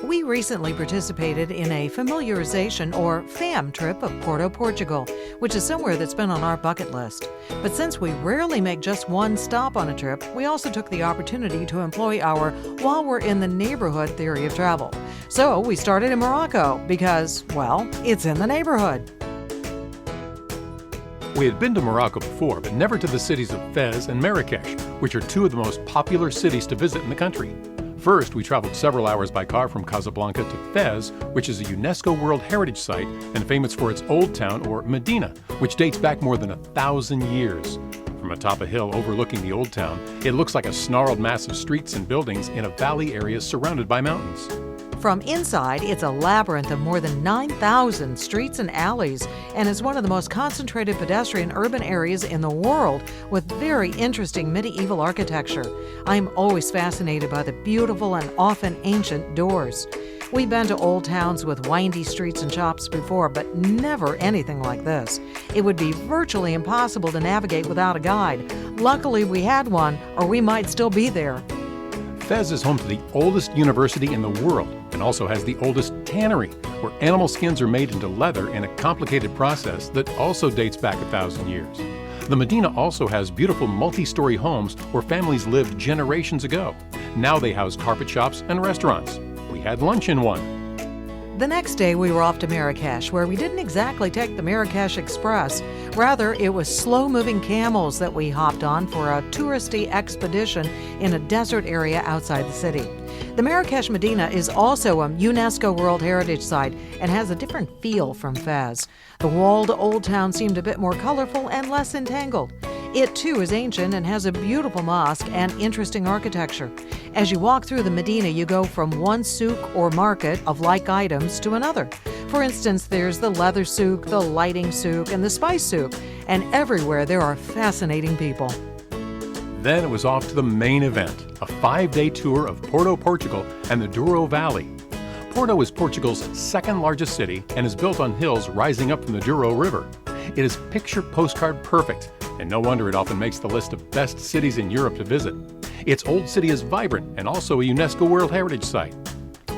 We recently participated in a familiarization or FAM trip of Portugal, which is somewhere that's been on our bucket list. But since we rarely make just one stop on a trip, we also took the opportunity to employ our while we're in the neighborhood theory of travel. So we started in Morocco because, well, it's in the neighborhood. We had been to Morocco before, but never to the cities of Fez and Marrakesh, which are two of the most popular cities to visit in the country. First, we traveled several hours by car from Casablanca to Fez, which is a UNESCO World Heritage Site and famous for its Old Town, or Medina, which dates back more than 1,000 years. From atop a hill overlooking the Old Town, it looks like a snarled mass of streets and buildings in a valley area surrounded by mountains. From inside, it's a labyrinth of more than 9,000 streets and alleys, and is one of the most concentrated pedestrian urban areas in the world with very interesting medieval architecture. I'm always fascinated by the beautiful and often ancient doors. We've been to old towns with windy streets and shops before, but never anything like this. It would be virtually impossible to navigate without a guide. Luckily, we had one, or we might still be there. Fez is home to the oldest university in the world and also has the oldest tannery, where animal skins are made into leather in a complicated process that also dates back 1,000 years. The Medina also has beautiful multi-story homes where families lived generations ago. Now they house carpet shops and restaurants. We had lunch in one. The next day, we were off to Marrakesh, where we didn't exactly take the Marrakesh Express. Rather, it was slow-moving camels that we hopped on for a touristy expedition in a desert area outside the city. The Marrakesh Medina is also a UNESCO World Heritage Site and has a different feel from Fez. The walled old town seemed a bit more colorful and less entangled. It too is ancient and has a beautiful mosque and interesting architecture. As you walk through the Medina, you go from one souk or market of like items to another. For instance, there's the leather souk, the lighting souk, and the spice souk, and everywhere there are fascinating people. Then it was off to the main event, a 5-day tour of Portugal and the Douro Valley. Porto is Portugal's second largest city and is built on hills rising up from the Douro River. It is picture postcard perfect, and no wonder it often makes the list of best cities in Europe to visit. Its old city is vibrant and also a UNESCO World Heritage Site.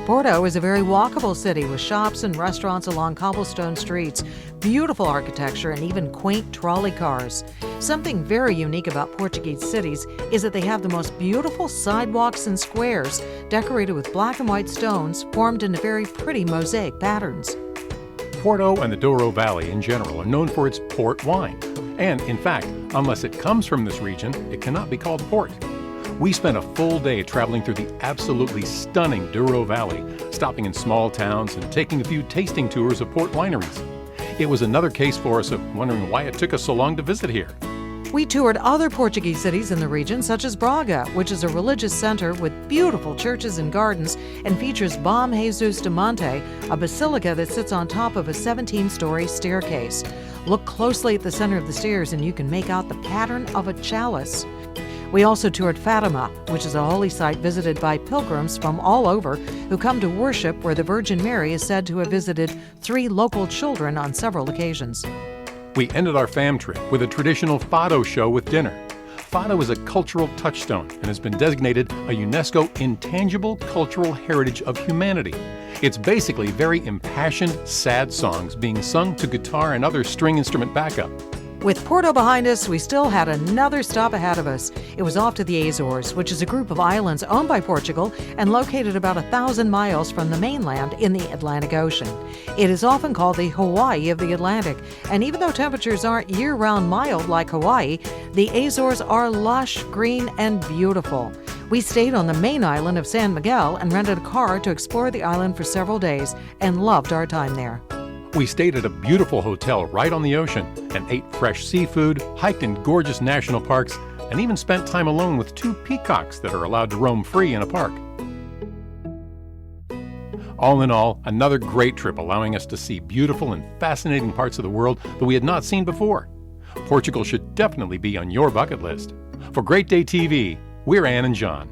Porto is a very walkable city with shops and restaurants along cobblestone streets, beautiful architecture, and even quaint trolley cars. Something very unique about Portuguese cities is that they have the most beautiful sidewalks and squares decorated with black and white stones formed into very pretty mosaic patterns. Porto and the Douro Valley in general are known for its port wine. And, in fact, unless it comes from this region, it cannot be called port. We spent a full day traveling through the absolutely stunning Douro Valley, stopping in small towns and taking a few tasting tours of port wineries. It was another case for us of wondering why it took us so long to visit here. We toured other Portuguese cities in the region, such as Braga, which is a religious center with beautiful churches and gardens and features Bom Jesus de Monte, a basilica that sits on top of a 17-story staircase. Look closely at the center of the stairs and you can make out the pattern of a chalice. We also toured Fatima, which is a holy site visited by pilgrims from all over who come to worship, where the Virgin Mary is said to have visited 3 local children on several occasions. We ended our fam trip with a traditional fado show with dinner. Fado is a cultural touchstone and has been designated a UNESCO Intangible Cultural Heritage of Humanity. It's basically very impassioned, sad songs being sung to guitar and other string instrument backup. With Porto behind us, we still had another stop ahead of us. It was off to the Azores, which is a group of islands owned by Portugal and located about 1,000 miles from the mainland in the Atlantic Ocean. It is often called the Hawaii of the Atlantic, and even though temperatures aren't year-round mild like Hawaii, the Azores are lush, green, and beautiful. We stayed on the main island of San Miguel and rented a car to explore the island for several days and loved our time there. We stayed at a beautiful hotel right on the ocean and ate fresh seafood, hiked in gorgeous national parks, and even spent time alone with 2 peacocks that are allowed to roam free in a park. All in all, another great trip allowing us to see beautiful and fascinating parts of the world that we had not seen before. Portugal should definitely be on your bucket list. For Great Day TV, we're Ann and John.